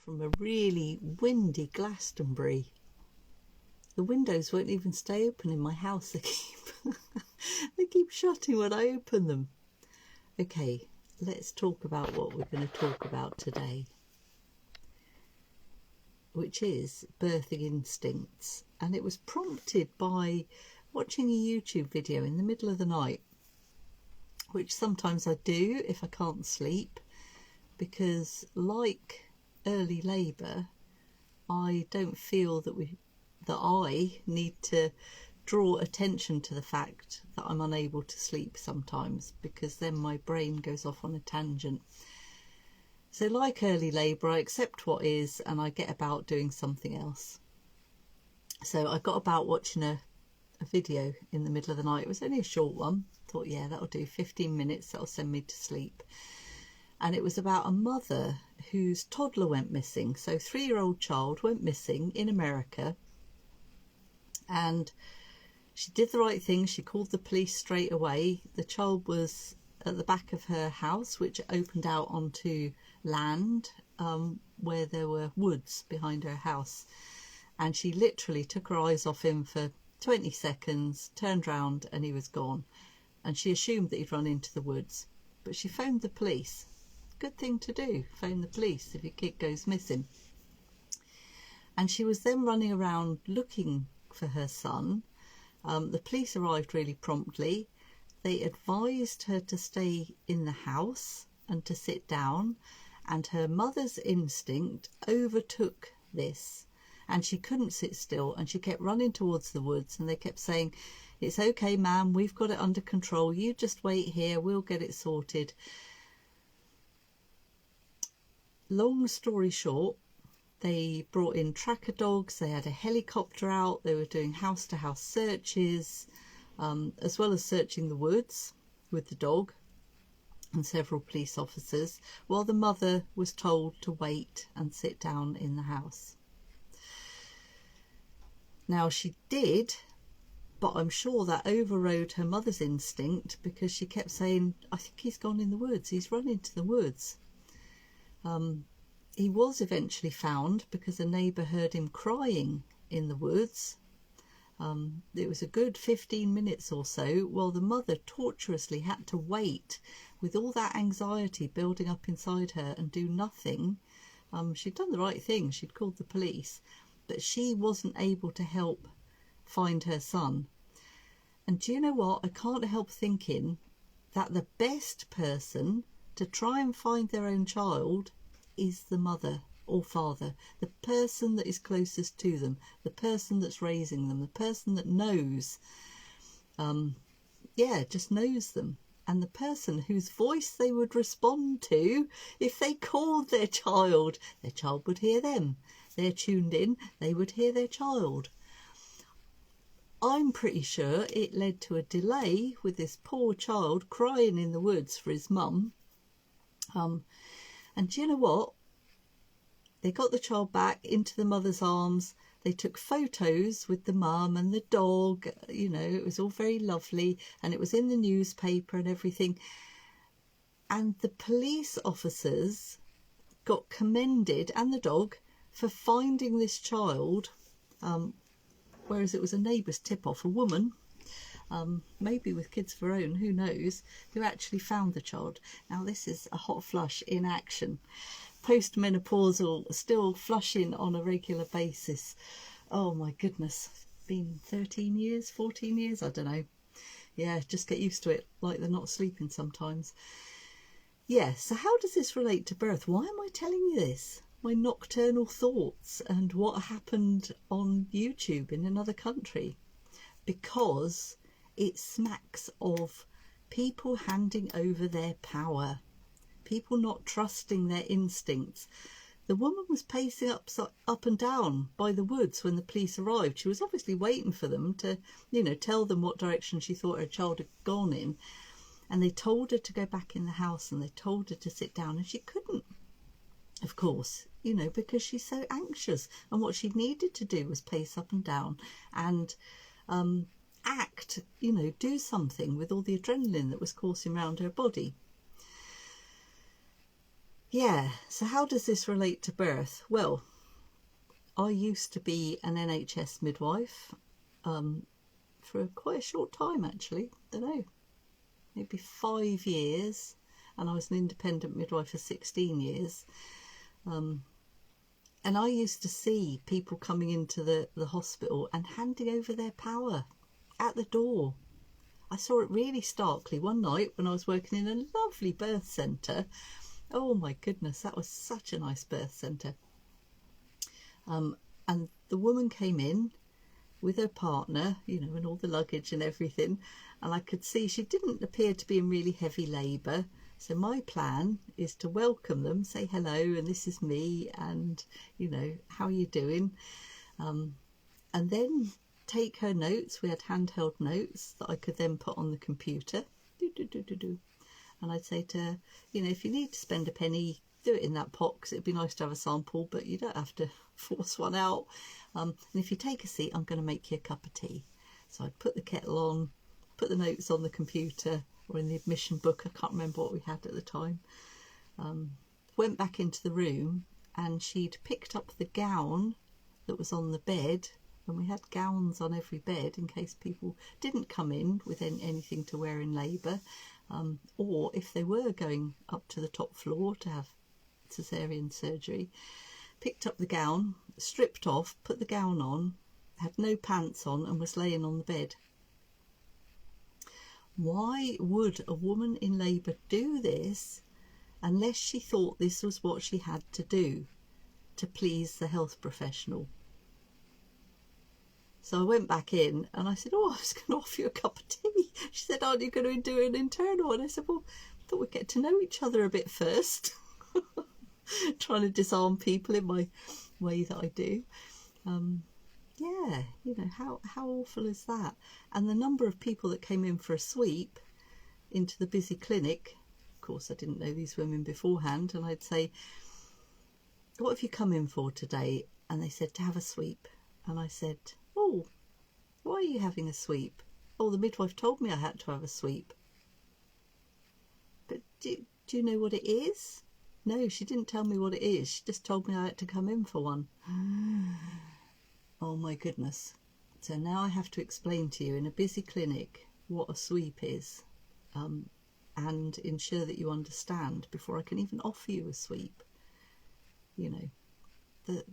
from a really windy Glastonbury. The windows won't even stay open in my house. They keep shutting when I open them. Okay, let's talk about what we're going to talk about today, which is birthing instincts. And it was prompted by watching a YouTube video in the middle of the night, which sometimes I do if I can't sleep, because like early labour, I don't feel that I need to draw attention to the fact that I'm unable to sleep sometimes, because then my brain goes off on a tangent. So like early labour, I accept what is and I get about doing something else. So I got about watching a video in the middle of the night. It was only a short one. Thought, yeah, that'll do, 15 minutes, that'll send me to sleep. And it was about a mother whose toddler went missing. So 3-year-old child went missing in America, and she did the right thing. She called the police straight away. The child was at the back of her house, which opened out onto land where there were woods behind her house. And she literally took her eyes off him for 20 seconds, turned round, and he was gone. And she assumed that he'd run into the woods. But she phoned the police. Good thing to do, phone the police if your kid goes missing. And she was then running around looking for her son. The police arrived really promptly. They advised her to stay in the house and to sit down, and her mother's instinct overtook this, and she couldn't sit still, and she kept running towards the woods, and they kept saying, "It's okay, ma'am, we've got it under control, you just wait here, we'll get it sorted." Long story short, they brought in tracker dogs, they had a helicopter out, they were doing house-to-house searches, as well as searching the woods with the dog and several police officers, while the mother was told to wait and sit down in the house. Now she did, but I'm sure that overrode her mother's instinct, because she kept saying, "I think he's gone in the woods, he's run into the woods." He was eventually found because a neighbour heard him crying in the woods. It was a good 15 minutes or so while the mother tortuously had to wait with all that anxiety building up inside her and do nothing. She'd done the right thing, she'd called the police, but she wasn't able to help find her son. And do you know what? I can't help thinking that the best person to try and find their own child is the mother or father, the person that is closest to them, the person that's raising them, the person that knows, just knows them, and the person whose voice they would respond to if they called their child would hear them. They're tuned in, they would hear their child. I'm pretty sure it led to a delay with this poor child crying in the woods for his mum. And do you know what? They got the child back into the mother's arms. They took photos with the mum and the dog. You know, it was all very lovely, and it was in the newspaper and everything. And the police officers got commended, and the dog, for finding this child, whereas it was a neighbour's tip-off, a woman, maybe with kids of her own, who knows, who actually found the child. Now this is a hot flush in action. Postmenopausal, still flushing on a regular basis. Oh my goodness, it's been 13 years, 14 years, I don't know. Yeah, just get used to it, like they're not sleeping sometimes. Yeah, so how does this relate to birth? Why am I telling you this? My nocturnal thoughts and what happened on YouTube in another country. Because it smacks of people handing over their power, people not trusting their instincts. The woman was pacing up and down by the woods when the police arrived. She was obviously waiting for them to, tell them what direction she thought her child had gone in. And they told her to go back in the house, and they told her to sit down, and she couldn't, of course, because she's so anxious. And what she needed to do was pace up and down and act, do something with all the adrenaline that was coursing around her body. Yeah, so how does this relate to birth? Well, I used to be an NHS midwife for quite a short time, actually. Don't know, maybe 5 years, and I was an independent midwife for 16 years. And I used to see people coming into the hospital and handing over their power at the door. I saw it really starkly one night when I was working in a lovely birth centre. Oh my goodness, that was such a nice birth centre. And the woman came in with her partner, you know, and all the luggage and everything. And I could see she didn't appear to be in really heavy labour. So my plan is to welcome them, say hello, and this is me, and, you know, how are you doing? And then take her notes. We had handheld notes that I could then put on the computer. And I'd say to her, you know, if you need to spend a penny, do it in that pot, because it'd be nice to have a sample, but you don't have to force one out. And if you take a seat, I'm going to make you a cup of tea. So I'd put the kettle on, put the notes on the computer or in the admission book. I can't remember what we had at the time. Went back into the room, and she'd picked up the gown that was on the bed, and we had gowns on every bed in case people didn't come in with anything to wear in labour, or if they were going up to the top floor to have caesarean surgery. Picked up the gown, stripped off, put the gown on, had no pants on, and was laying on the bed. Why would a woman in labour do this unless she thought this was what she had to do to please the health professional? So I went back in and I said, oh, I was going to offer you a cup of tea. She said, aren't you going to do an internal? And I said, well, I thought we'd get to know each other a bit first. Trying to disarm people in my way that I do. Yeah, you know, how awful is that? And the number of people that came in for a sweep into the busy clinic, of course I didn't know these women beforehand, and I'd say, what have you come in for today? And they said, to have a sweep. And I said, oh, why are you having a sweep? Oh, the midwife told me I had to have a sweep. But do you know what it is? No, she didn't tell me what it is. She just told me I had to come in for one. Oh my goodness. So now I have to explain to you in a busy clinic what a sweep is, and ensure that you understand before I can even offer you a sweep. You know,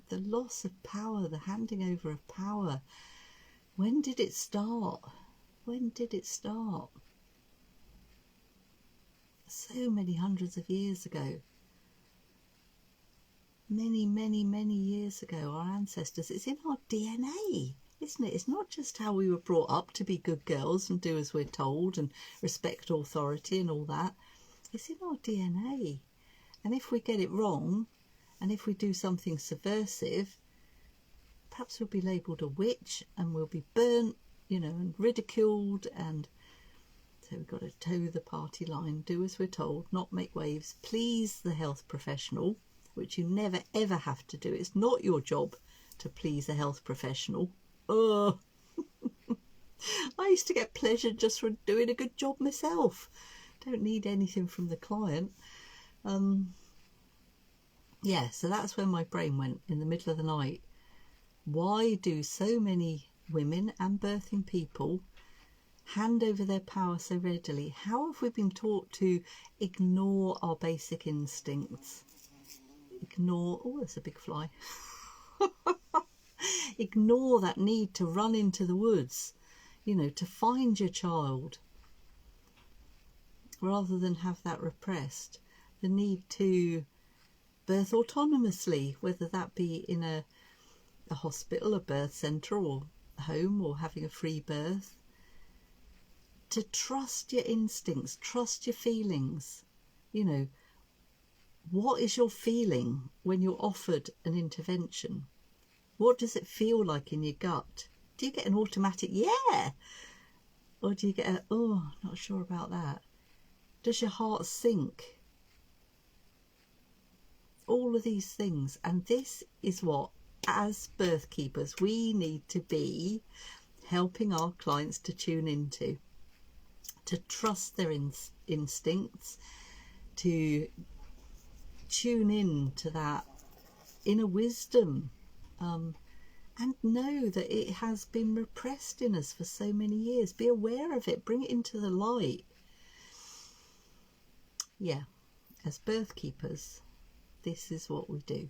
the loss of power, the handing over of power. When did it start? When did it start? So many hundreds of years ago. Many, many, many years ago, our ancestors, it's in our DNA, isn't it? It's not just how we were brought up to be good girls and do as we're told and respect authority and all that. It's in our DNA. And if we get it wrong, and if we do something subversive, perhaps we'll be labelled a witch and we'll be burnt, you know, and ridiculed. And so we've got to toe the party line, do as we're told, not make waves, please the health professional, which you never ever have to do. It's not your job to please a health professional. Oh, I used to get pleasure just from doing a good job myself. Don't need anything from the client. Yeah, so that's when my brain went in the middle of the night. Why do so many women and birthing people hand over their power so readily? How have we been taught to ignore our basic instincts? Ignore, oh, that's a big fly. Ignore that need to run into the woods, you know, to find your child, rather than have that repressed. The need to birth autonomously, whether that be in a hospital, a birth centre, or a home, or having a free birth. To trust your instincts, trust your feelings, you know. What is your feeling when you're offered an intervention? What does it feel like in your gut? Do you get an automatic yeah? Or do you get a, oh, not sure about that? Does your heart sink? All of these things. And this is what, as birth keepers, we need to be helping our clients to tune into. To trust their instincts, to tune in to that inner wisdom, and know that it has been repressed in us for so many years. Be aware of it, bring it into the light. Yeah, as birth keepers, this is what we do.